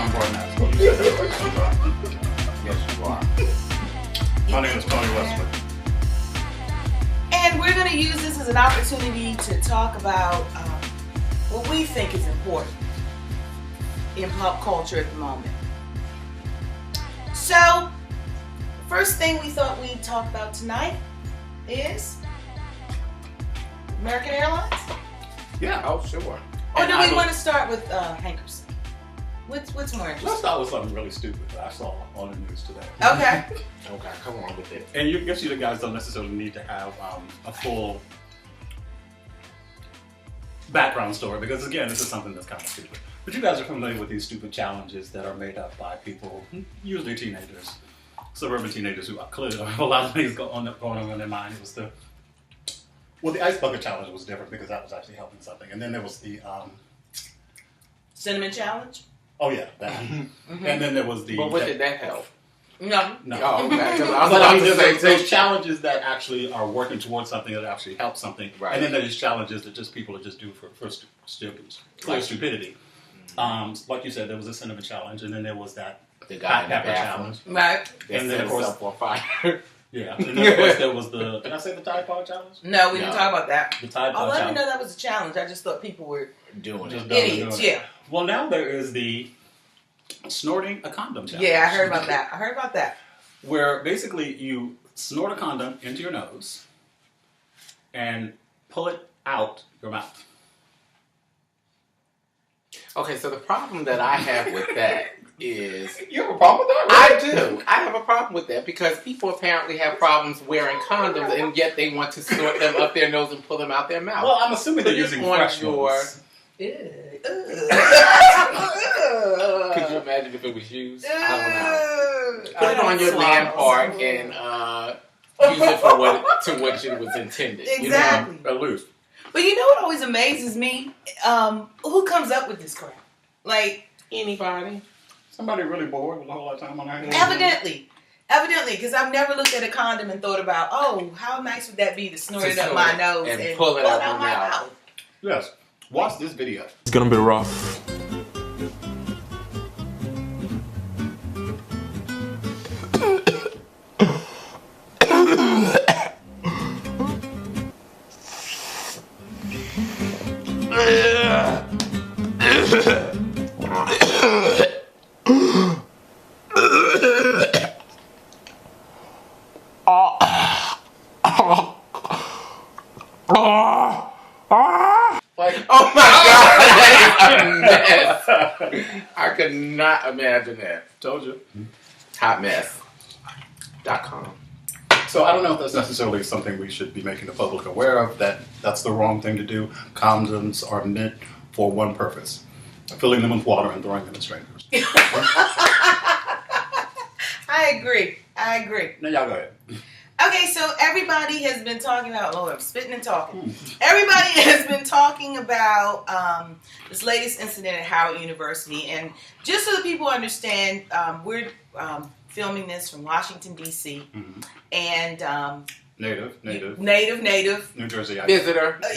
I'm Brian Ascot. Yes, you are. My name is Tony Westwood. And we're going to use this as an opportunity to talk about what we think is important in pop culture at the moment. So, first thing we thought we'd talk about tonight is American Airlines. Yeah. Oh, sure. Or do we want to start with Hankerson? What's more interesting? Let's start with something really stupid that I saw on the news today. Okay. Okay, come on with it. And you guess you guys don't necessarily need to have a full background story because, again, this is something that's kind of stupid. But you guys are familiar with these stupid challenges that are made up by people, usually teenagers, suburban teenagers who clearly don't have a lot of things going on in their mind. It was the ice bucket challenge was different because that was actually helping something. And then there was the Cinnamon challenge? oh yeah, that. Mm-hmm. And then there was the. But what did that help? No. Oh, okay. But I mean, there's those challenges that actually are working towards something that actually helps something, right. And then there's challenges that just people just do for clear stupidity. Like you said, there was a cinnamon challenge, and then there was that the guy in the pepper bathroom. challenge, Right. and then of course on fire. Yeah, and then of course there was the. Did I say the Tide Pod challenge? No, we didn't talk about that. The Tide Pod challenge. I didn't know challenge. that was a challenge. I just thought people were doing it. idiots. Yeah. Well, now there is the snorting a condom challenge. Yeah, I heard about that. Where basically you snort a condom into your nose and pull it out your mouth. Okay, so the problem that I have with that is... You have a problem with that? Really? I do. I have a problem with that because people apparently have problems wearing condoms and yet they want to snort them up their nose and pull them out their mouth. Well, I'm assuming they're using fresh ones. Could you imagine if it was used? I don't know. Put it on your man part and use it for what it was intended. Exactly. You know, loose. But you know what always amazes me? Who comes up with this crap? Like anybody. Somebody really bored with a whole lot of time on their hands. Evidently, because I've never looked at a condom and thought about, oh, how nice would that be to snort it up my nose and pull it out my mouth. mouth? Yes. Watch this video. It's gonna be rough. Like, oh my God, that is a mess. I could not imagine that. Told you. Hotmess.com. So I don't know if that's necessarily something we should be making the public aware of, that's the wrong thing to do. Condoms are meant for one purpose. Filling them with water and throwing them at strangers. I agree. Now y'all go ahead. Okay, so everybody has been talking about, I'm spitting and talking. Everybody has been talking about this latest incident at Howard University. And just so that people understand, we're filming this from Washington, D.C. Mm-hmm. And Native. New Jersey. Visitor. No,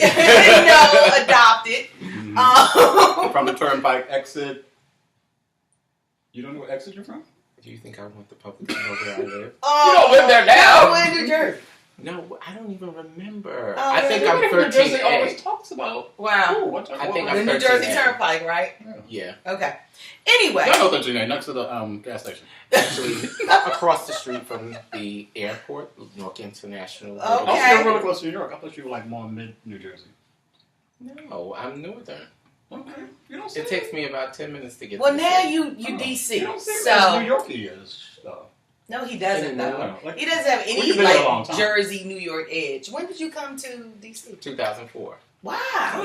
adopted. Mm-hmm. From the Turnpike exit. You don't know what exit you're from? Do you think I want the public to know where I live? Oh, you don't live there now. No, in New Jersey. No, I don't even remember. Oh, I think I'm 13A. New Jersey always talks about. Wow. Ooh, what I think The I'm New Jersey 13A. Turnpike, right? Yeah. Okay. Anyway. Y'all know 13A, next to the gas station. Actually, across the street from the airport, Newark International. Okay. Oh, you're really close to New York. I thought you were like more mid-New Jersey. No, I'm northern. Okay. You don't It takes me about 10 minutes to get Well, to the now city. you Oh. DC. You don't seem So as New York he is. no, he doesn't. No. though. Like, He doesn't have well, any you've been there a long time. Jersey, New York edge. When did you come to DC? 2004. Wow,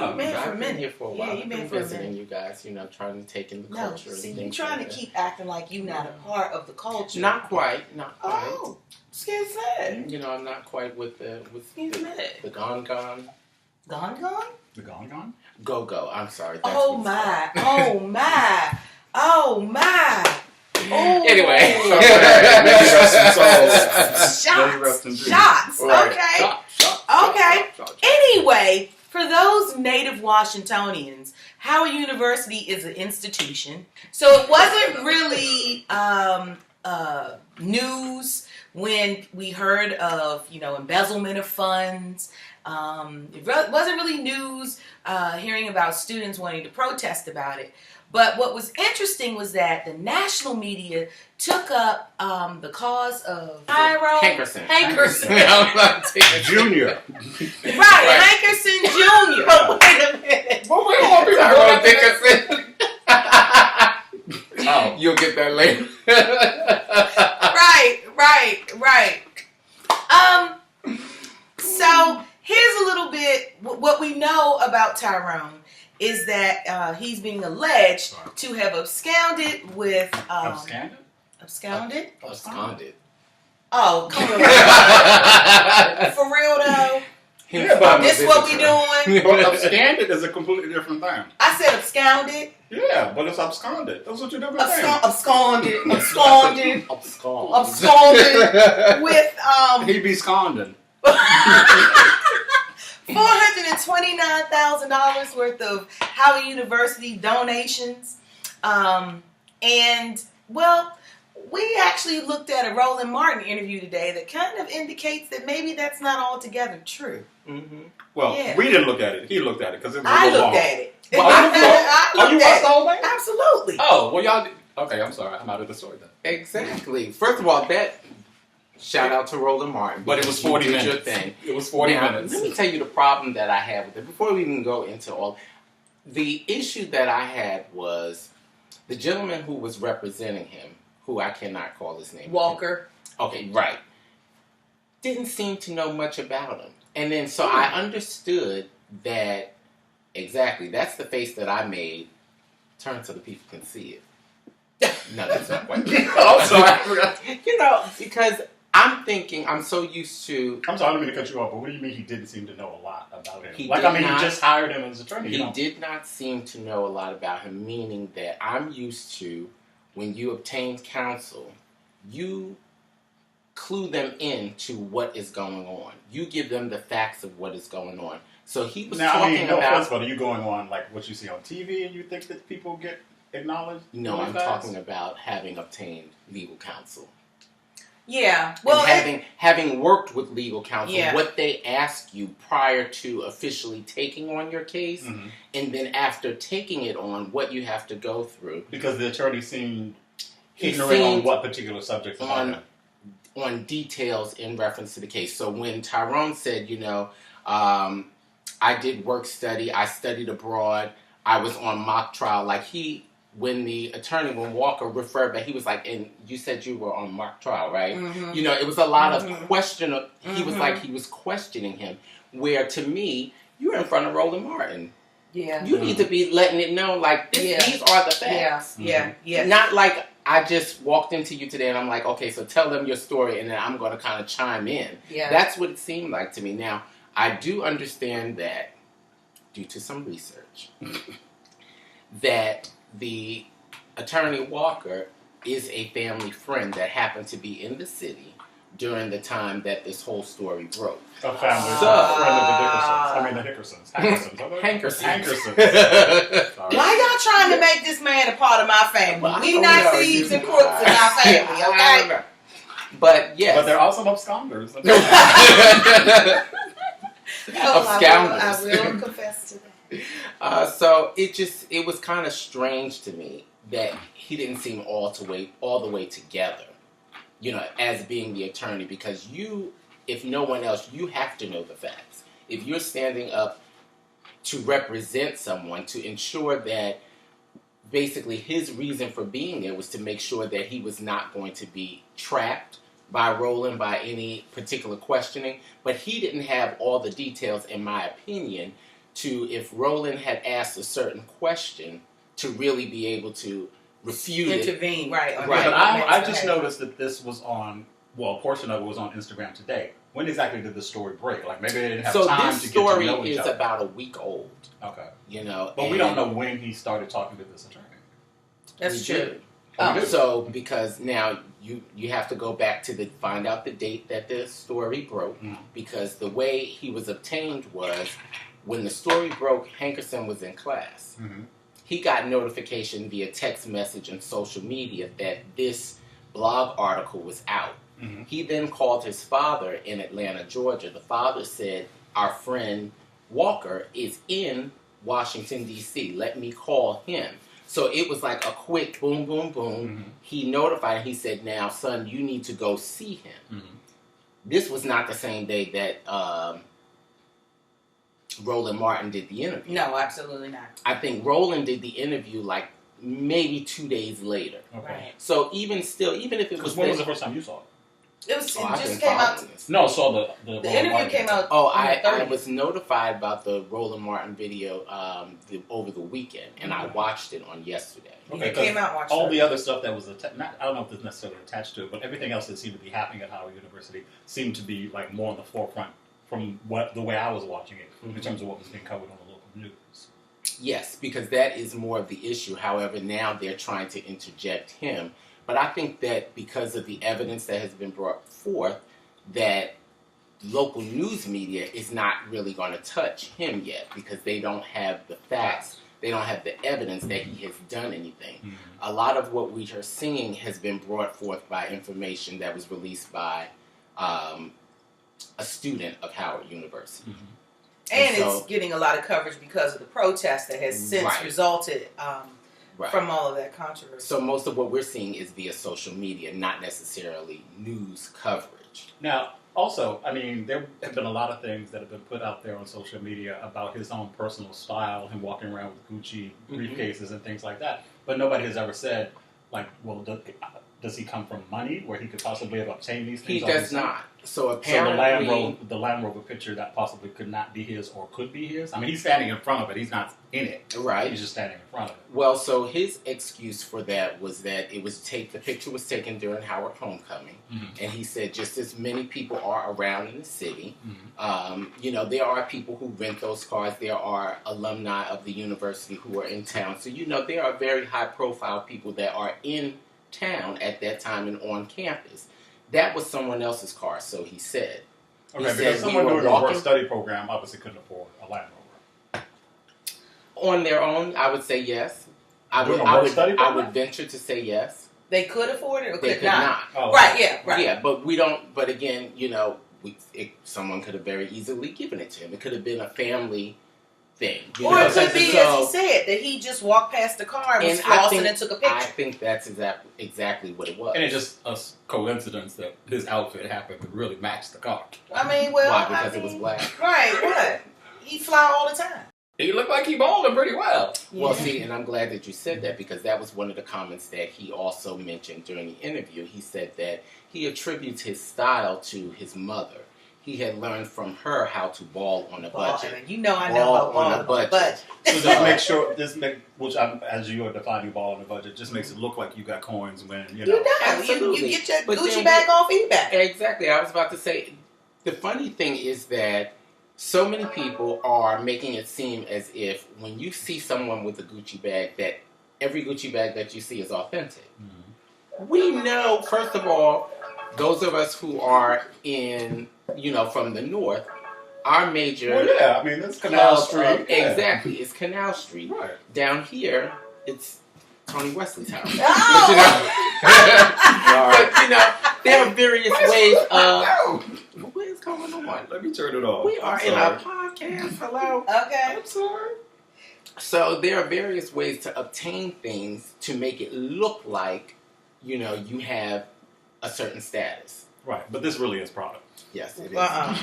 you've been for a I've been minute. here for a while. Yeah, you've been I've for a visiting minute. you guys, trying to take in the No, culture. see, and you're things trying like to that. keep acting like you're not a part of the culture. Not quite. Oh, scared sad. I'm not quite with the Excuse me. gone. Gone? The Gone? Go. I'm sorry. That's Oh what's my. up. Oh my. Oh my. Oh. Anyway. Shots. Right. Okay. Shot. Okay. Anyway, For those native Washingtonians, Howard University is an institution. So it wasn't really news when we heard of, embezzlement of funds. It wasn't really news hearing about students wanting to protest about it. But what was interesting was that the national media took up the cause of Tyrone Hankerson. Junior. Right, Hankerson Jr. Wait a minute. Tyrone Dickerson. Oh, you'll get that later. Right. So here's a little bit what we know about Tyrone. Is that he's being alleged to have absconded with... Absconded? Absconded. Oh, come on. For real, though? This what we doing? Well, absconded is a completely different thing. I said absconded. Yeah, but it's absconded. Those are two different things. Absconded with... He be sconding. $429,000 worth of Howard University donations. And, well, we actually looked at a Roland Martin interview today that kind of indicates that maybe that's not altogether true. Mm-hmm. Well, we didn't look at it. He looked at it because it was I a little looked long. at it. Well, you watched the whole thing? Absolutely. Oh, well, y'all... Okay, I'm sorry. I'm out of the story then. Exactly. First of all, shout out to Roland Martin. But it was 40 minutes. Your thing. It was 40 minutes. Let me tell you the problem that I have with it. Before we even go into all... The issue that I had was the gentleman who was representing him, who I cannot call his name. Walker. Okay, right. Didn't seem to know much about him. And then so I understood that, exactly, that's the face that I made. Turn so the people can see it. No, that's not quite. Oh, sorry. Because I'm thinking, I'm so used to... I'm sorry, I don't mean to cut you off, but what do you mean he didn't seem to know a lot about him? He he just hired him as attorney. He did not seem to know a lot about him, meaning that I'm used to, when you obtain counsel, you clue them in to what is going on. You give them the facts of what is going on. So he was talking about... First of all, are you going on like what you see on TV and you think that people get acknowledged? No, I'm talking about having obtained legal counsel. Yeah. Well, having worked with legal counsel, yeah. What they ask you prior to officially taking on your case, and then after taking it on, what you have to go through. Because the attorney seemed ignorant on what particular subjects on details in reference to the case. So when Tyrone said, I did work study, I studied abroad, I was on mock trial, when Walker referred back, he was like, and you said you were on mock trial, right? Mm-hmm. It was a lot of question. He was like, he was questioning him, where to me, you're in front of Roland Martin. Yeah. You need to be letting it know, these are the facts. Yeah. Not like I just walked into you today and I'm like, okay, so tell them your story and then I'm going to kind of chime in. Yeah. That's what it seemed like to me. Now, I do understand that, due to some research, that the attorney Walker is a family friend that happened to be in the city during the time that this whole story broke. A family friend of the Dickersons. Hankersons. Why y'all trying to make this man a part of my family? We not thieves and crooks in our family, okay? But yes. But they're also absconders. I will confess to that. So it was kind of strange to me that he didn't seem all the way together, as being the attorney, because if no one else, you have to know the facts. If you're standing up to represent someone, to ensure that basically his reason for being there was to make sure that he was not going to be trapped by Roland by any particular questioning, but he didn't have all the details, in my opinion, if Roland had asked a certain question, to really be able to refute intervene, right. But I just noticed that this was a portion of it was on Instagram today. When exactly did the story break? Maybe they didn't have time to get to know each other. So this story is about a week old. Okay. But we don't know when he started talking to this attorney. That's true. So because now you have to go back to find out the date that the story broke, because the way he was obtained was when the story broke, Hankerson was in class. He got notification via text message and social media that this blog article was out. He then called his father in Atlanta, Georgia. The father said, our friend Walker is in Washington, D.C. Let me call him. So it was like a quick boom, boom, boom. He notified, he said, now, son, you need to go see him. This was not the same day that Roland Martin did the interview. No, absolutely not. I think Roland did the interview like maybe 2 days later. Right. So even still, even if it was... When was the first time you saw it? It just came out. No, saw the interview came out. I was notified about the Roland Martin video over the weekend, and I watched it on yesterday. Okay, it came out. All the other stuff that was I don't know if it's necessarily attached to it, but everything else that seemed to be happening at Howard University seemed to be like more on the forefront from the way I was watching it in terms of what was being covered on the local news. Yes, because that is more of the issue. However, now they're trying to interject him. But I think that because of the evidence that has been brought forth, that local news media is not really going to touch him yet because they don't have the facts, they don't have the evidence that he has done anything. A lot of what we are seeing has been brought forth by information that was released by a student of Howard University. And it's getting a lot of coverage because of the protest that has since resulted from all of that controversy. So most of what we're seeing is via social media, not necessarily news coverage. Now, also, I mean, there have been a lot of things that have been put out there on social media about his own personal style, him walking around with Gucci briefcases and things like that. But nobody has ever said, like, well, does he come from money where he could possibly have obtained these things? He does not. So apparently... So the Land Rover picture that possibly could not be his or could be his? I mean, he's standing in front of it. He's not in it. Right. He's just standing in front of it. Well, so his excuse for that was that the picture was taken during Howard Homecoming. And he said just as many people are around in the city, there are people who rent those cars. There are alumni of the university who are in town. So, there are very high-profile people that are in town at that time and on campus. That was someone else's car, so he said. Okay, because someone doing a work study program obviously couldn't afford a Land Rover. On their own, I would say yes. I would venture to say yes. They could afford it or they could not. Oh, right, yeah, right. Yeah, but we don't, but again, someone could have very easily given it to him. It could have been a family thing. Or it could be, as he said, that he just walked past the car and was flossing and took a picture. I think that's exactly what it was. And it's just a coincidence that his outfit happened to really match the car. I mean, well... Why? Because it was black? Right, what? He fly all the time. He looked like he bowling pretty well. Yeah. Well, see, and I'm glad that you said that because that was one of the comments that he also mentioned during the interview. He said that he attributes his style to his mother. He had learned from her how to ball on a budget. I know about ball on a budget. So just make sure, as you are defining ball on a budget, just makes it look like you got coins when, You get your Gucci bag off eBay. Exactly. I was about to say, the funny thing is that so many people are making it seem as if when you see someone with a Gucci bag, that every Gucci bag that you see is authentic. We know, first of all, those of us who are in... from the north, our major... Well, yeah, I mean, that's Canal Street. Exactly, it's Canal Street. Right. Down here, it's Tony Wesley's house. Oh! But, there are various ways of... What is going on? Let me turn it off. We are in a podcast. Hello? Okay. I'm sorry. So there are various ways to obtain things to make it look like, you have a certain status. Right, but this really is product. Yes, it is. Well,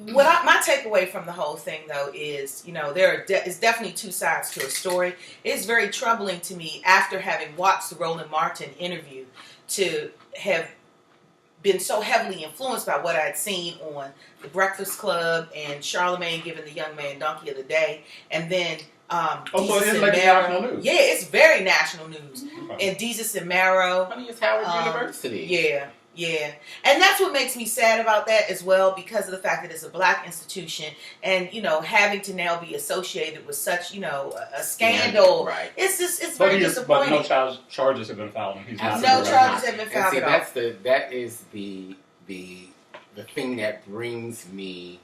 my takeaway from the whole thing, though, is, there is definitely two sides to a story. It's very troubling to me, after having watched the Roland Martin interview, to have been so heavily influenced by what I'd seen on The Breakfast Club and Charlemagne giving the young man Donkey of the Day, and then... so it's like national news. Yeah, it's very national news. And Desus and Marrow. I mean, it's Howard University. Yeah. Yeah, and that's what makes me sad about that as well, because of the fact that it's a black institution, and having to now be associated with such a scandal. Right. It's very disappointing. But no charges have been filed. He's not No charges have been filed and see, at all. that is the thing that brings me,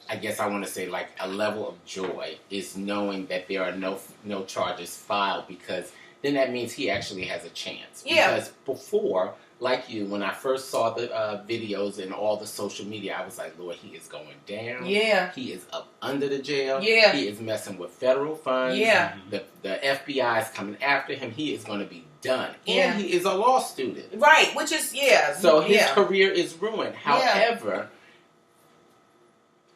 I guess I want to say, like a level of joy, is knowing that there are no charges filed, because then that means he actually has a chance. Yeah. Because before, like you, when I first saw the videos and all the social media, I was like, Lord, he is going down. Yeah. He is up under the jail. Yeah. He is messing with federal funds. Yeah. The FBI is coming after him. He is going to be done. Yeah. And he is a law student. Right, which is, So his career is ruined. However,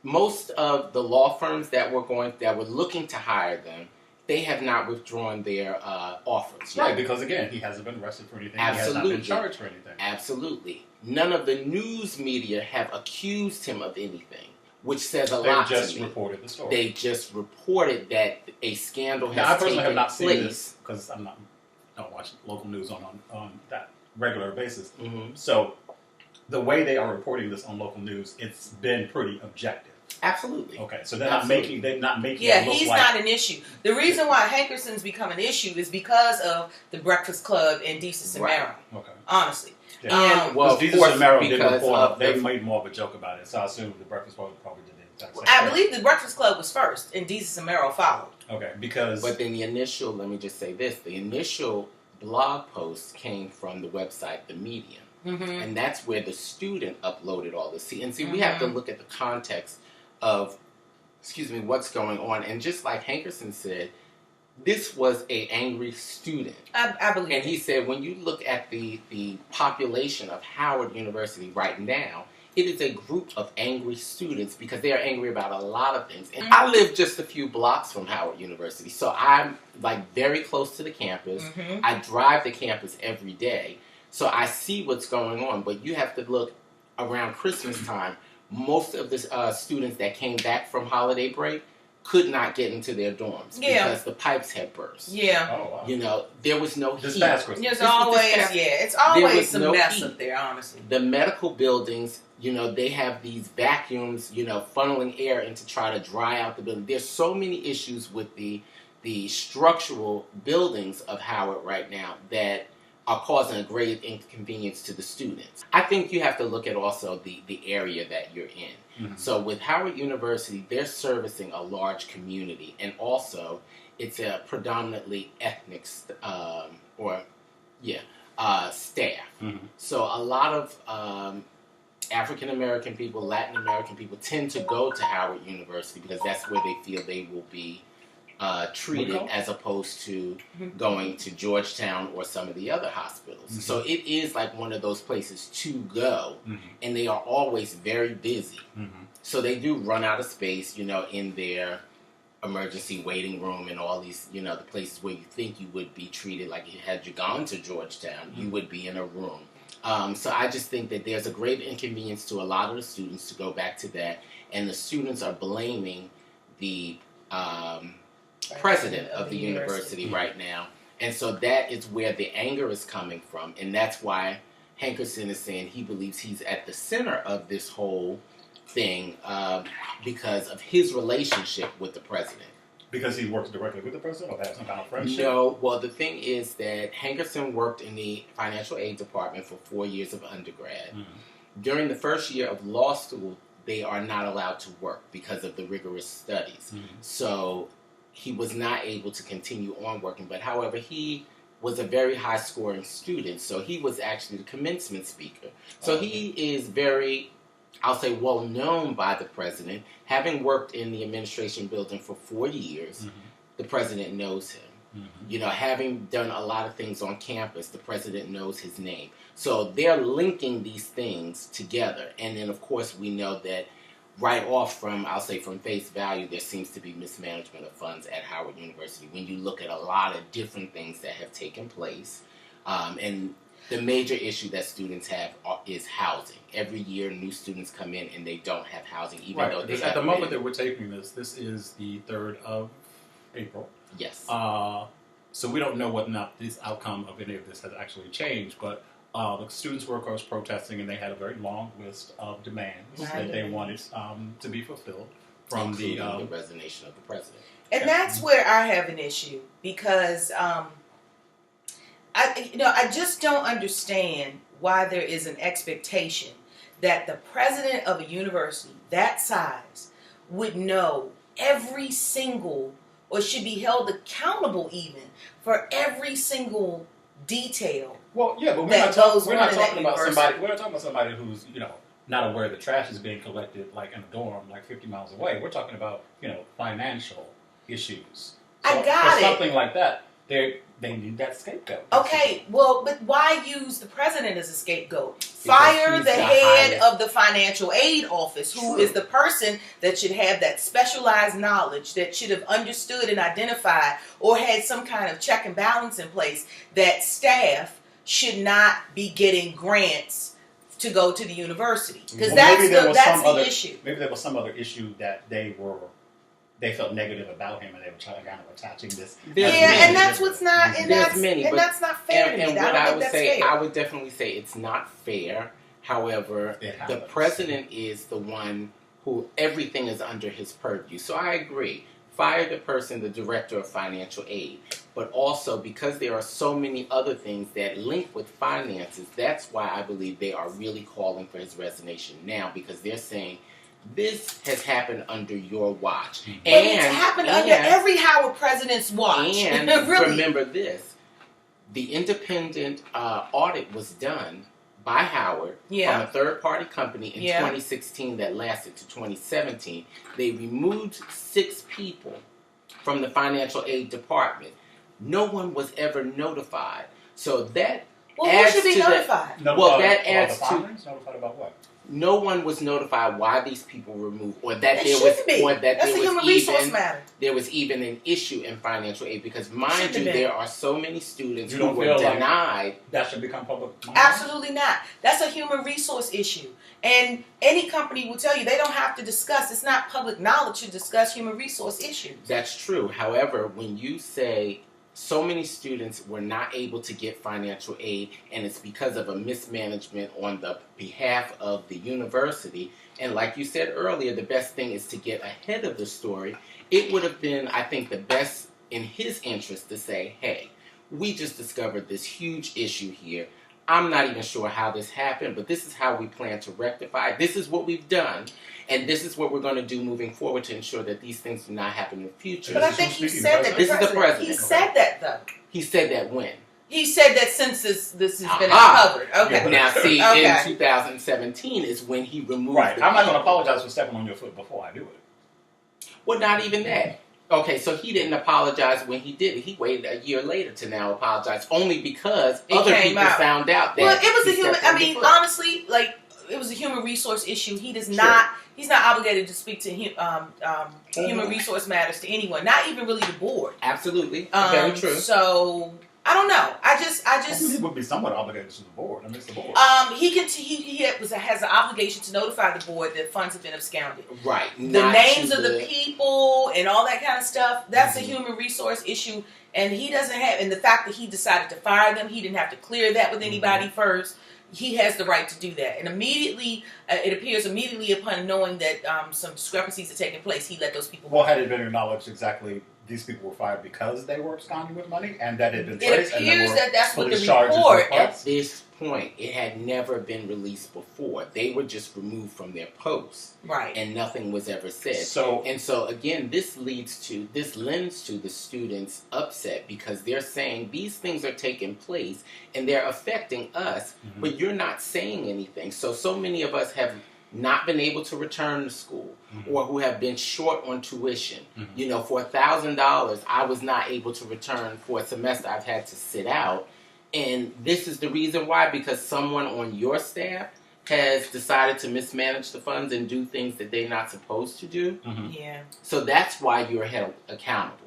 most of the law firms that were looking to hire them, they have not withdrawn their offers. Right, because again, he hasn't been arrested for anything. Absolutely. He has not been charged for anything. Absolutely. None of the news media have accused him of anything, which says a lot to me. They just reported the story. They just reported that a scandal has taken place. Now, I personally have not seen this, because I don't watch local news on that regular basis. Mm-hmm. So the way they are reporting this on local news, it's been pretty objective. Absolutely. Okay, so they're not making it look he's like... not an issue. The reason why Hankerson's become an issue is because of the Breakfast Club and Desus and Mero. Okay. Honestly. Yeah. And, well, Desus and Mero did because report, they made more of a joke about it, so I assume the Breakfast Club probably did the exact same I thing. believe the Breakfast Club was first, and Desus and Mero followed. Okay, because... But then let me just say this, the initial blog post came from the website The Medium. Mm-hmm. And that's where the student uploaded all this. We have to look at the context of what's going on. And just like Hankerson said, this was an angry student. I believe. And he said, when you look at the population of Howard University right now, it is a group of angry students because they are angry about a lot of things. And I live just a few blocks from Howard University, so I'm like very close to the campus. Mm-hmm. I drive the campus every day, so I see what's going on. But you have to look around Christmas time. Most of the students that came back from holiday break could not get into their dorms because the pipes had burst. Yeah. Oh, wow. There was no heat. It's always some mess up there, honestly. The medical buildings, they have these vacuums, funneling air in to try to dry out the building. There's so many issues with the structural buildings of Howard right now that are causing a great inconvenience to the students. I think you have to look at also the area that you're in. Mm-hmm. So with Howard University, they're servicing a large community, and also it's a predominantly ethnic staff. Mm-hmm. So a lot of African American people, Latin American people tend to go to Howard University because that's where they feel they will be treated, as opposed to going to Georgetown or some of the other hospitals. Mm-hmm. So it is like one of those places to go, and they are always very busy. Mm-hmm. So they do run out of space, in their emergency waiting room and all these, the places where you think you would be treated like had you gone to Georgetown, you would be in a room. So I just think that there's a great inconvenience to a lot of the students to go back to that, and the students are blaming the president of the university right now. And so that is where the anger is coming from, and that's why Hankerson is saying he believes he's at the center of this whole thing because of his relationship with the president. Because he works directly with the president, or they have some kind of friendship? No, well, the thing is that Hankerson worked in the financial aid department for 4 years of undergrad. Mm-hmm. During the first year of law school, they are not allowed to work because of the rigorous studies. Mm-hmm. So he was not able to continue on working. But however, he was a very high-scoring student, so he was actually the commencement speaker. So he is very, I'll say, well known by the president. Having worked in the administration building for 4 years, the president knows him. Mm-hmm. Having done a lot of things on campus, the president knows his name. So they're linking these things together. And then, of course, we know that right off from face value, there seems to be mismanagement of funds at Howard University when you look at a lot of different things that have taken place. And the major issue that students have is housing. Every year, new students come in and they don't have housing, even though they have. At the moment that we're taping this is the 3rd of April. Yes. So we don't know whether or not this outcome of any of this has actually changed, but The students were, of course, protesting, and they had a very long list of demands that they wanted to be fulfilled from including the resignation of the president. And that's where I have an issue because I just don't understand why there is an expectation that the president of a university that size would know every single, or should be held accountable even for every single detail. Well, yeah, but we're not talking about somebody who's, not aware the trash is being collected like in a dorm, like 50 miles away. We're talking about, financial issues. So I got for it. something like that, they need that scapegoat. Okay, well, but why use the president as a scapegoat? Fire the head of the financial aid office, who is the person that should have that specialized knowledge, that should have understood and identified or had some kind of check and balance in place that staff should not be getting grants to go to the university. Because that's the issue. Maybe there was some other issue that they felt negative about him, and they were trying to kind of attaching this. And that's what's not, and that's not fair to me. And what I would say, I would definitely say it's not fair. However, the president is the one who everything is under his purview. So I agree. Fire the person, the director of financial aid. But also, because there are so many other things that link with finances, that's why I believe they are really calling for his resignation now, because they're saying, this has happened under your watch. But it's happened under every Howard president's watch. And really. Remember this, the independent audit was done by Howard from a third-party company in 2016 that lasted to 2017. They removed 6 people from the financial aid department. No one was ever notified. So that adds who should be notified? That adds to... Notified about what? No one was notified why these people were removed, or that there was even an issue in financial aid. Because mind you, there are so many students who were denied. That should become public. Absolutely not. That's a human resource issue, and any company will tell you they don't have to discuss. It's not public knowledge to discuss human resource issues. That's true. However, when you say so many students were not able to get financial aid, and it's because of a mismanagement on the behalf of the university. And like you said earlier, the best thing is to get ahead of the story. It would have been, I think, the best in his interest to say, hey, we just discovered this huge issue here. I'm not even sure how this happened, but this is how we plan to rectify it. This is what we've done, and this is what we're going to do moving forward to ensure that these things do not happen in the future. But I think he said that. This is the president. He said that, though. He said that when? He said that since this has been uncovered. Okay. Now, see, in 2017 is when he removed the I'm not going to apologize for stepping on your foot before I do it. Well, not even that. Okay, so he didn't apologize when he did it. He waited a year later to now apologize, only because other people found out that. Well, it was a human. I mean, honestly, it was a human resource issue. He does not. He's not obligated to speak to human resource matters to anyone, not even really the board. Absolutely, very true. So I don't know. I just. He would be somewhat obligated to the board. I mean, it's the board. He has an obligation to notify the board that funds have been absconded. Right. The names of the people and all that kind of stuff. That's a human resource issue, and he doesn't have. And the fact that he decided to fire them, he didn't have to clear that with anybody first. He has the right to do that. And immediately, it appears immediately upon knowing that some discrepancies are taking place, he let those people go. Well, had it been acknowledged exactly these people were fired because they were absconding with money, and that had been traced, it appears that that's what the report. At this point, it had never been released before. They were just removed from their posts, right? And nothing was ever said. So again, this lends to the students' upset, because they're saying these things are taking place and they're affecting us, but you're not saying anything. So many of us have not been able to return to school, or who have been short on tuition. For $1,000, I was not able to return for a semester. I've had to sit out. And this is the reason why, because someone on your staff has decided to mismanage the funds and do things that they're not supposed to do. Yeah. So that's why you're held accountable.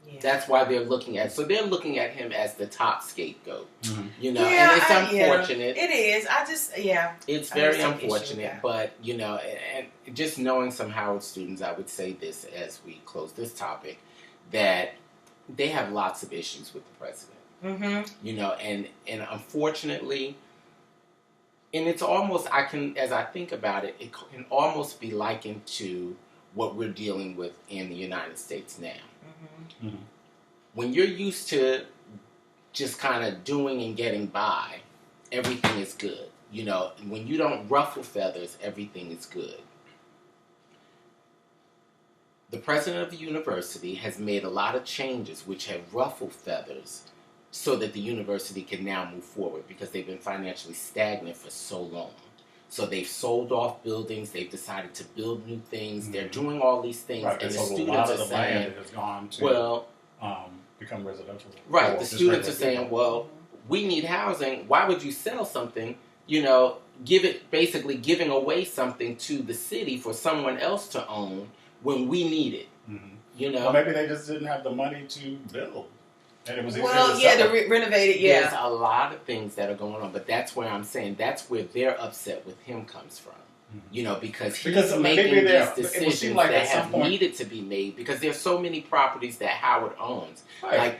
Yeah. That's why they're looking at. So they're looking at him as the top scapegoat. And it's unfortunate. It is. It's very unfortunate, but and just knowing some Howard students, I would say this as we close this topic, that they have lots of issues with the president. You know, and unfortunately, and it's almost, as I think about it, it can almost be likened to what we're dealing with in the United States now. When you're used to just kind of doing and getting by, everything is good. You know, when you don't ruffle feathers, everything is good. The president of the university has made a lot of changes which have ruffled feathers so that the university can now move forward because they've been financially stagnant for so long. So they've sold off buildings, they've decided to build new things, they're doing all these things, Right, and the so students a lot are of the saying, land has gone to become residential. right, or the just students are regular saying, people. well, we need housing, why would you sell something, basically giving away something to the city for someone else to own when we need it, Well, maybe they just didn't have the money to build. And it was easier Well, to yeah, sell. to renovate it, There's a lot of things that are going on, but that's where I'm saying that's where their upset with him comes from. You know, because he's making maybe these it would seem decisions like that at some have point- needed to be made because there's so many properties that Howard owns. Right. Like,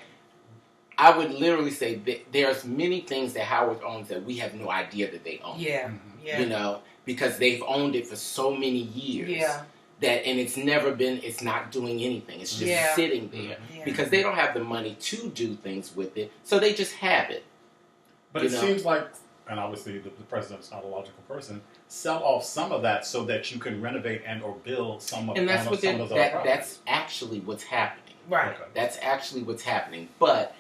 I would literally say that there's many things that Howard owns that we have no idea that they own. Yeah. You know, because they've owned it for so many years. Yeah. And it's not doing anything. It's just sitting there because they don't have the money to do things with it, so they just have it. But it seems like, and obviously the president's not a logical person, sell off some of that so that you can renovate and or build some of And that's some what of those other properties. that's actually what's happening. Right. Okay. That's actually what's happening. But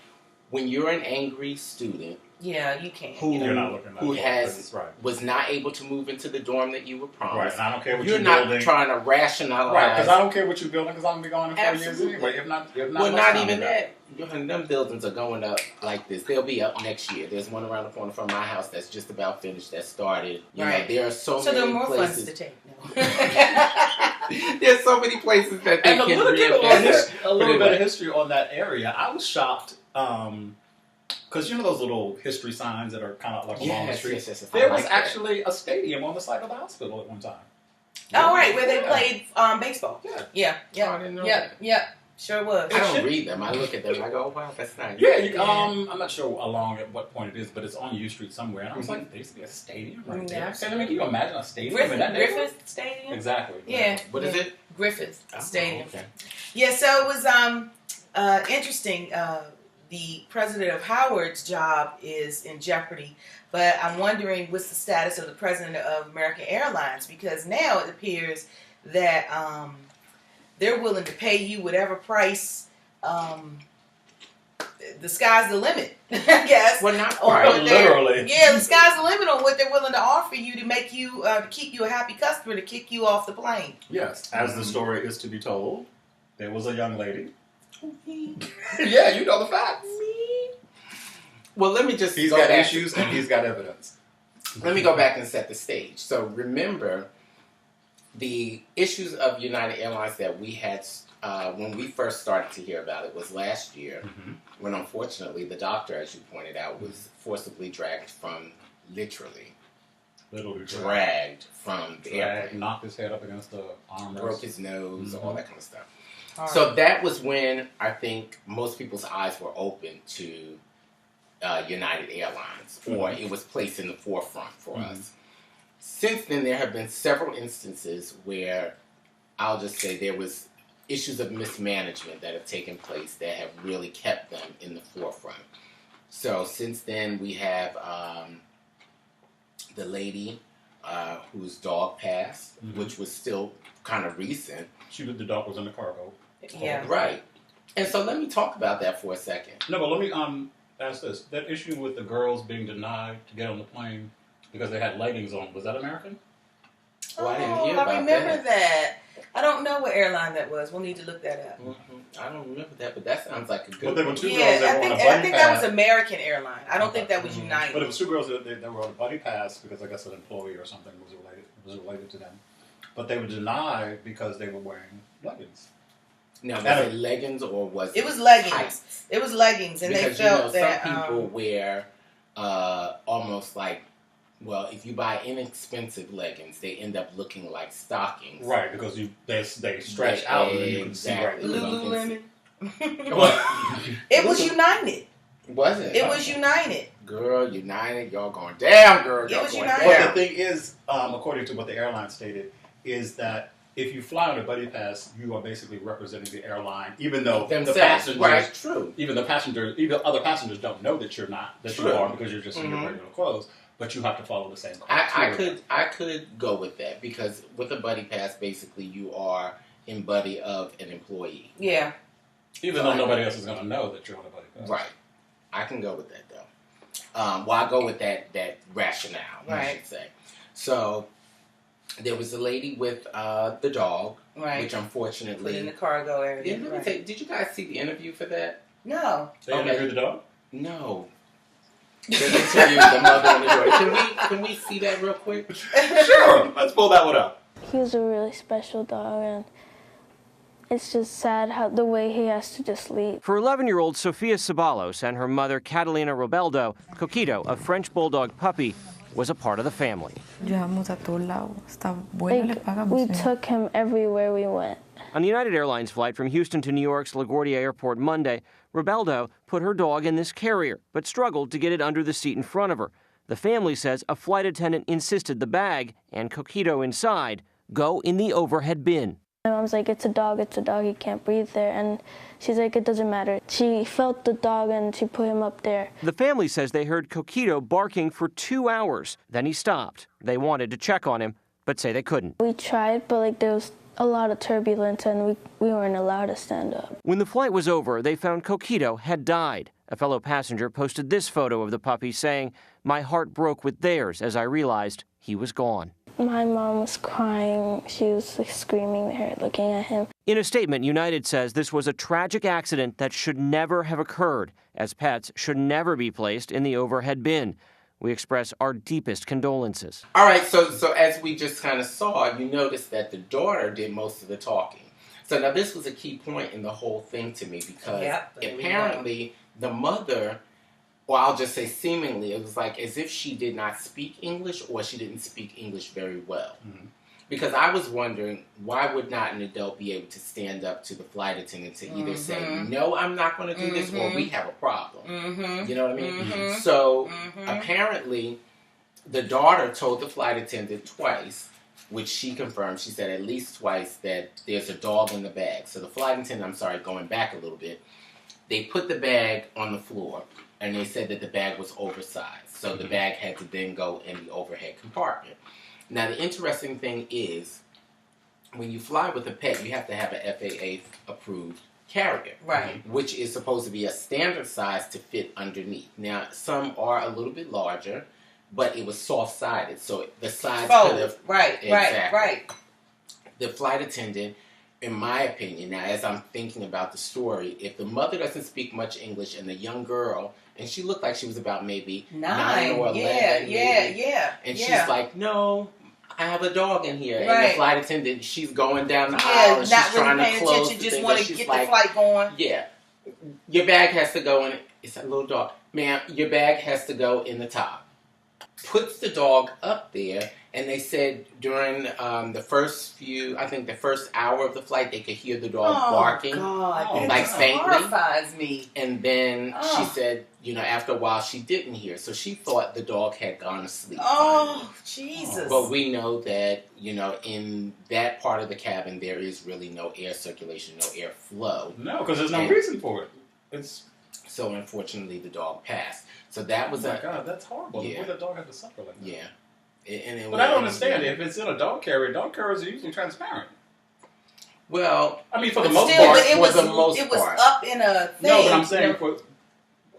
when you're an angry student Yeah, you can't. who You're not looking at was not able to move into the dorm that you were Right, promised, and I don't care what you're you're not building. trying to rationalize. Right, because I don't care what you're building because I'm going to be gone in 4 years Absolutely. anyway. If not Well, much not time even ago. that. Them buildings are going up like this. They'll be up next year. There's one around the corner from my house that's just about finished. That started. You know, Right. there are so So there many are more places. funds to take now. There's so many places that they And can a little reinvest. bit of history on that area. I was shocked because you know those little history signs that are kind of like along the street. Yes, There I was like that. actually a stadium on the site of the hospital at one time. Oh, right, where they played baseball. Yeah. Yeah. Oh, I didn't know Yep. that. Yep. Sure was. I don't read them. I look at them and I go, oh, wow, that's nice. Yeah, I'm not sure along at what point it is, but it's on U Street somewhere. And I was like, there used to be a stadium right there. Yeah. And I mean, can you imagine a stadium in that neighborhood? Griffith Stadium? Exactly. Yeah. What is it? Griffith Oh, Stadium. okay. Yeah, so it was interesting. The president of Howard's job is in jeopardy, but I'm wondering what's the status of the president of American Airlines, because now it appears that they're willing to pay you whatever price. The sky's the limit, I guess. Well, not on quite. what they're- Literally. Yeah, the sky's the limit on what they're willing to offer you to make you, to keep you a happy customer, to kick you off the plane. Yes, as the story is to be told, there was a young lady. Yeah, you know the facts. Well, let me just He's go got back. issues and he's got evidence. Let me go back and set the stage. So remember, the issues of United Airlines that we had when we first started to hear about it was last year, when unfortunately the doctor, as you pointed out, was forcibly dragged from, literally dragged from the airplane. Knocked his head up against the armrest. Broke his nose, all that kind of stuff. All right. So that was when I think most people's eyes were open to United Airlines, or it was placed in the forefront for us. Since then, there have been several instances where I'll just say there was issues of mismanagement that have taken place that have really kept them in the forefront. So since then, we have the lady whose dog passed, which was still kind of recent. The dog was in the cargo. Yeah. Right. And so let me talk about that for a second. No, but let me ask this. That issue with the girls being denied to get on the plane because they had leggings on, was that American? Oh, I didn't hear about I remember that. that. I don't know what airline that was. We'll need to look that up. I don't remember that, but that sounds like a good But there were two girls Yeah, that I were on a think buddy that pass. was American Airline. I don't think that was But it United. was two girls that were on a buddy pass because I guess an employee or something was related to them. But they were denied because they were wearing leggings. Now, was it leggings or was It was leggings. tights? It was leggings, and Because they felt some that people wear almost like, well, if you buy inexpensive leggings, they end up looking like stockings. Right, because they stretch out and you can see right Exactly. through them. Lululemon. It was United. Was it? It was United. Girl, United, y'all going down, girl. It Y'all was going United. But down. the thing is, according to what the airline stated, is that if you fly on a buddy pass, you are basically representing the airline, even though Themselves. the passengers, Right, true. even other passengers don't know that you're not, that True. you are, because you're just in your regular clothes. But you have to follow the same criteria. I could go with that because with a buddy pass, basically you are in buddy of an employee. Yeah. Even though nobody else is going to know that you're on a buddy pass. Right. I can go with that though. Well, I go with that rationale, I Right. should say. So there was a lady with the dog, Right. which unfortunately. Put in the cargo area. Yeah, let me Right. tell you, did you guys see the interview for that? No. They interviewed the dog? No. They interviewed the mother and the daughter. Can we see that real quick? Sure. Let's pull that one up. He was a really special dog, and it's just sad how the way he has to just leave. For 11-year-old Sofia Ceballos and her mother Catalina Robeldo, Coquito, a French bulldog puppy, was a part of the family. Llevamos a todos lados. Está bueno, le pagamos. We took him everywhere we went. On the United Airlines flight from Houston to New York's LaGuardia Airport Monday, Robeldo put her dog in this carrier, but struggled to get it under the seat in front of her. The family says a flight attendant insisted the bag, and Coquito inside, go in the overhead bin. My mom's like, it's a dog, he can't breathe there. And she's like, it doesn't matter. She felt the dog and she put him up there. The family says they heard Coquito barking for 2 hours. Then he stopped. They wanted to check on him, but say they couldn't. We tried, but there was a lot of turbulence and we weren't allowed to stand up. When the flight was over, they found Coquito had died. A fellow passenger posted this photo of the puppy saying, my heart broke with theirs as I realized he was gone. My mom was crying. She was screaming there, looking at him. In a statement, United says this was a tragic accident that should never have occurred, as pets should never be placed in the overhead bin. We express our deepest condolences. All right, so as we just kind of saw, you noticed that the daughter did most of the talking. So now this was a key point in the whole thing to me because apparently the mother, or I'll just say seemingly, it was like as if she did not speak English or she didn't speak English very well. Mm-hmm. Because I was wondering, why would not an adult be able to stand up to the flight attendant to either say, no, I'm not going to do this, or we have a problem. You know what I mean? So apparently the daughter told the flight attendant twice, which she confirmed, she said at least twice, that there's a dog in the bag. So the flight attendant, going back a little bit, they put the bag on the floor, and they said that the bag was oversized. So the bag had to then go in the overhead compartment. Now, the interesting thing is, when you fly with a pet, you have to have an FAA-approved carrier. Right. Which is supposed to be a standard size to fit underneath. Now, some are a little bit larger, but it was soft-sided, so the sides could have... Right. The flight attendant, in my opinion, now as I'm thinking about the story, if the mother doesn't speak much English and the young girl, and she looked like she was about maybe 9 or 11, and she's like, no, I have a dog in here. And the flight attendant, she's going down the aisle and she's trying to close the just thing, want to get the flight going. Yeah. Your bag has to go in. It's a little dog. Ma'am, your bag has to go in the top. Puts the dog up there, and they said during the first hour of the flight, they could hear the dog barking. Like faintly. Horrifies me. And then she said, after a while she didn't hear. So she thought the dog had gone to sleep. Oh, Jesus. But we know that, in that part of the cabin, there is really no air circulation, no air flow. No, because there's no reason for it. So unfortunately, the dog passed. So that was God, that's horrible. Yeah. The way the dog had to suffer like that. Yeah. But I don't understand. If it's in a dog carrier are usually transparent. Well, I mean, for the most part. It was up in a thing. No, but I'm saying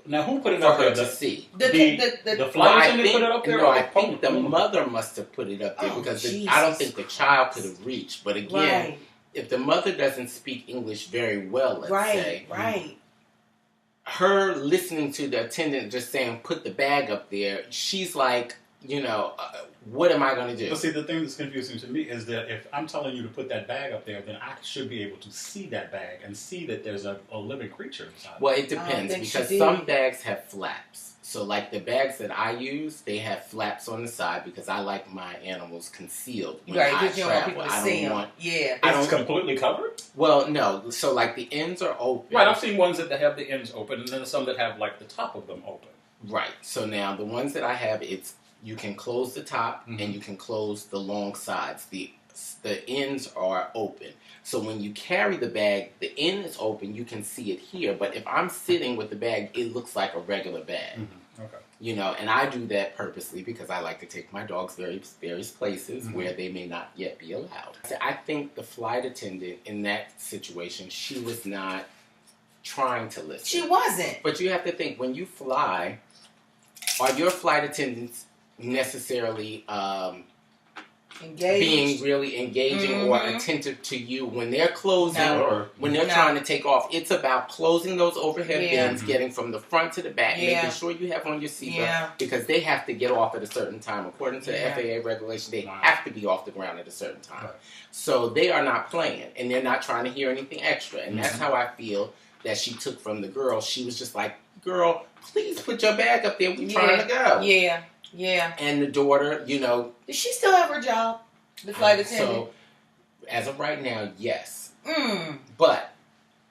now who put it up there to see? The flight attendant put it up there? No, I think the mother must have put it up there because I don't think the child could have reached. But again, if the mother doesn't speak English very well, let's say. Her listening to the attendant just saying, put the bag up there, she's like, what am I going to do? But see, the thing that's confusing to me is that if I'm telling you to put that bag up there, then I should be able to see that bag and see that there's a living creature inside. Well, it depends because some bags have flaps. So, like the bags that I use, they have flaps on the side because I like my animals concealed when I because you don't want travel. people to see them. Yeah. It's completely covered? Well, no. So, like the ends are open. Right, I've seen ones that have the ends open and then some that have like the top of them open. Right. So now the ones that I have, you can close the top and you can close the long sides. The ends are open. So when you carry the bag, the end is open, you can see it here. But if I'm sitting with the bag, it looks like a regular bag. Mm-hmm. Okay. And I do that purposely because I like to take my dogs various places where they may not yet be allowed. I think the flight attendant in that situation, she was not trying to listen. She wasn't. But you have to think, when you fly, are your flight attendants necessarily being really engaging or attentive to you when they're closing or when they're trying to take off? It's about closing those overhead bins, getting from the front to the back, making sure you have on your seatbelt because they have to get off at a certain time. According to the FAA regulation, they have to be off the ground at a certain time. Right. So they are not playing and they're not trying to hear anything extra. And that's how I feel that she took from the girl. She was just like, girl, please put your bag up there. We're trying to go. Yeah. Yeah. And the daughter, Does she still have her job? The flight attendant? So, as of right now, yes. But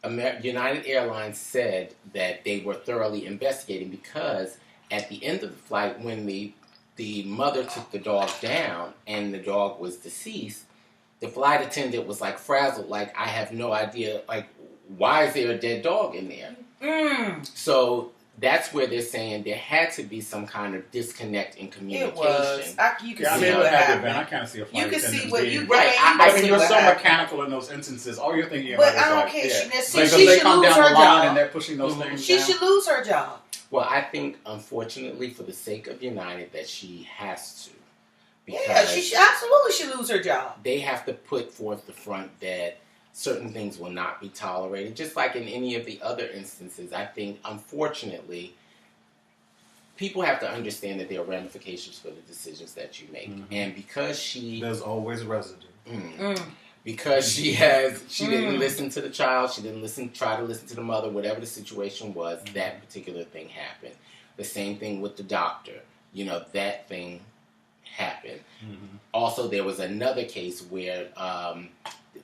United Airlines said that they were thoroughly investigating because at the end of the flight, when the mother took the dog down and the dog was deceased, the flight attendant was like frazzled, like, I have no idea, like, why is there a dead dog in there? So that's where they're saying there had to be some kind of disconnect in communication. It was. You can see what what happened. I can't see a flight You can attendant see what being- you Right. I mean, you're so mechanical in those instances. All you're thinking about But is I don't like, care. because She they should come lose down her the line job. and they're pushing those things She down. should lose her job. Well, I think, unfortunately, for the sake of United, that she has to. Yeah, she absolutely should lose her job. They have to put forth the front that certain things will not be tolerated. Just like in any of the other instances, I think, unfortunately, people have to understand that there are ramifications for the decisions that you make. And because There's always residue. Because she didn't listen to the child, she didn't try to listen to the mother, whatever the situation was, that particular thing happened. The same thing with the doctor. That thing happened. Also, there was another case where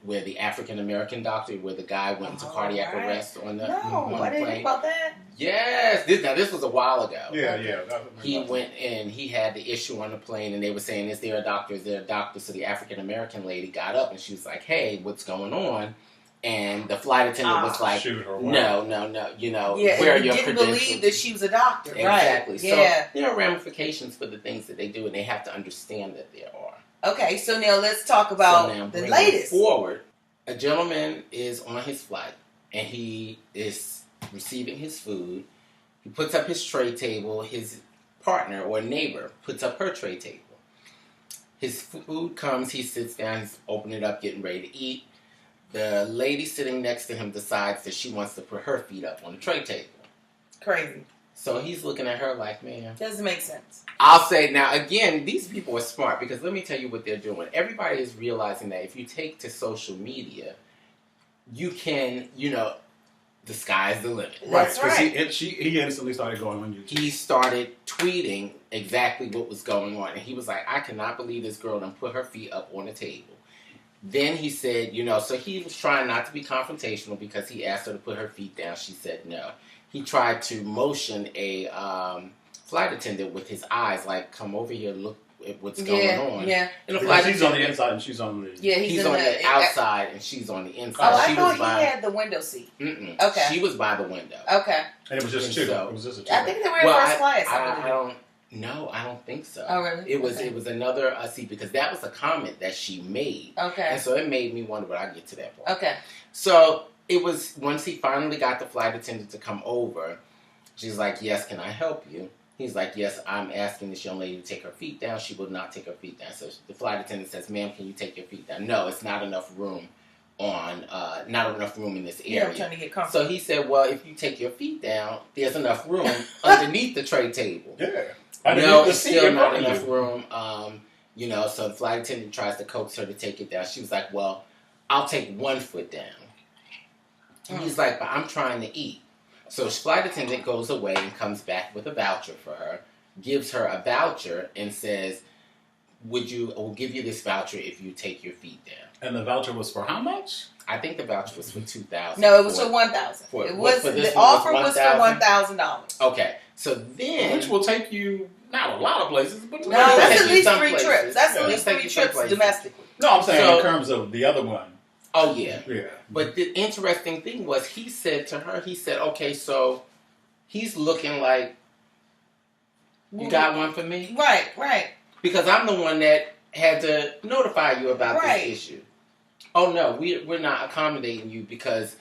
the African American doctor, where the guy went into cardiac arrest on the I didn't plane. know about that. Yes, this was a while ago. Yeah. He went and he had the issue on the plane, and they were saying, "Is there a doctor? Is there a doctor?" So the African American lady got up and she was like, "Hey, what's going on?" And the flight attendant was like, shoot her no, where are your didn't credentials? believe that she was a doctor. Exactly. Right. So Yeah. there are ramifications for the things that they do, and they have to understand that there are. Okay, so now let's talk about the bringing latest. Forward, a gentleman is on his flight, and he is receiving his food. He puts up his tray table. His partner or neighbor puts up her tray table. His food comes. He sits down. He's opening it up, getting ready to eat. The lady sitting next to him decides that she wants to put her feet up on the tray table. Crazy. So he's looking at her like, man. Doesn't make sense. I'll say, now again, these people are smart because let me tell you what they're doing. Everybody is realizing that if you take to social media, you can, the sky's the limit. That's right. He instantly started going on YouTube. He started tweeting exactly what was going on. And he was like, I cannot believe this girl done put her feet up on the table. Then he said, so he was trying not to be confrontational because he asked her to put her feet down. She said no. He tried to motion a flight attendant with his eyes, like, come over here, look at what's going on. Yeah. And the Because flight he's on the inside and she's on the... Yeah, he's on the outside and she's on the inside. Oh, I she thought was he had the window seat. Okay. She was by the window. Okay. And it was just two. So, it was just a two. I think they were in first class. I don't think so. Oh, really? It was another seat because that was a comment that she made. Okay. And so it made me wonder, but I'll get to that point. Okay. So it was, once he finally got the flight attendant to come over, she's like, yes, can I help you? He's like, yes, I'm asking this young lady to take her feet down. She will not take her feet down. So the flight attendant says, ma'am, can you take your feet down? No, it's not enough room in this area. Yeah, I'm trying to get comfortable. So he said, well, if you take your feet down, there's enough room underneath the tray table. Yeah. No, it's still not enough room. You know, so the flight attendant tries to coax her to take it down. She was like, well, I'll take 1 foot down. And he's like, but I'm trying to eat. So the flight attendant goes away and comes back with a voucher for her, gives her a voucher and says, we'll give you this voucher if you take your feet down. And the voucher was for how much? I think the voucher was for $2,000. No, it was for $1,000. It was the offer was for $1,000. Okay, so then which will take you not a lot of places, but no, that's at least 3 places. trips. That's at least 3 trips domestically. No, I'm saying in terms of the other one. Oh yeah, yeah. But the interesting thing was, he said to her, he said, "Okay, so he's looking like you got one for me, right? Because I'm the one that had to notify you about this issue. Oh no, we're not accommodating you because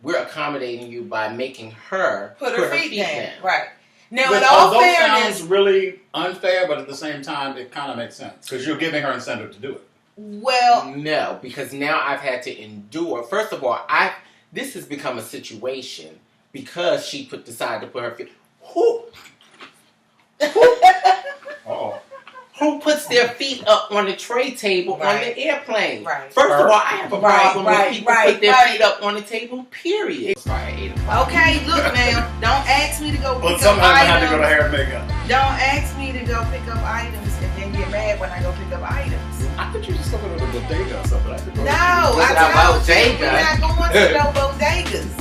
we're accommodating you by making her put her feet down. Right. Now, but in all although fairness, sounds really unfair, but at the same time, it kind of makes sense because you're giving her incentive to do it. Well, no, because now I've had to endure. First of all, this has become a situation because she decided to put her feet. Who puts their feet up on the tray table on the airplane? Right. First of all, I have a problem with people put their feet up on the table, period. Okay, look now, don't ask me to go pick up items. Sometimes I have to go to hair and makeup. Don't ask me to go pick up items and then get mad when I go pick up items. I thought you were just going to the bodega or something. No, I told you we're not going to no bodegas.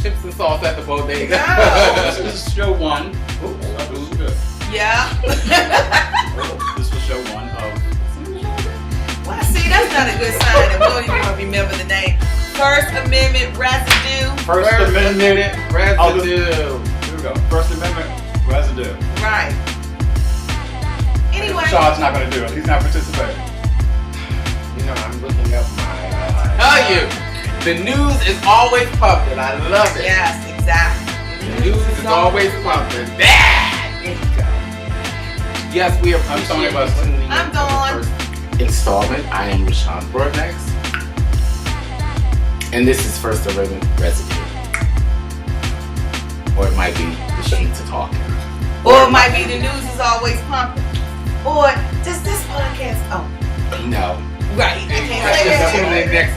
Chips and sauce at the bodega. No. This is show 1. Ooh, that was good. Yeah. This was show 1 of... Well, see, that's not a good sign. And we don't even remember the name. First Amendment Residue. First Amendment Residue. Here we go. First Amendment Residue. Right. Anyway. Sean's not going to do it. He's not participating. You know, I'm looking up my... tell you, the news is always pumping. I love it. Yes, exactly. The news is always pumping. Yes, we appreciate you. I'm Dawn. Installment. I am Rashawn Broadnex. And this is First Amendment Residue. Or it might be the streets are talking. Or it might be the news is always pumping. Or does this podcast... Oh. No. Right. I can't say that. That's next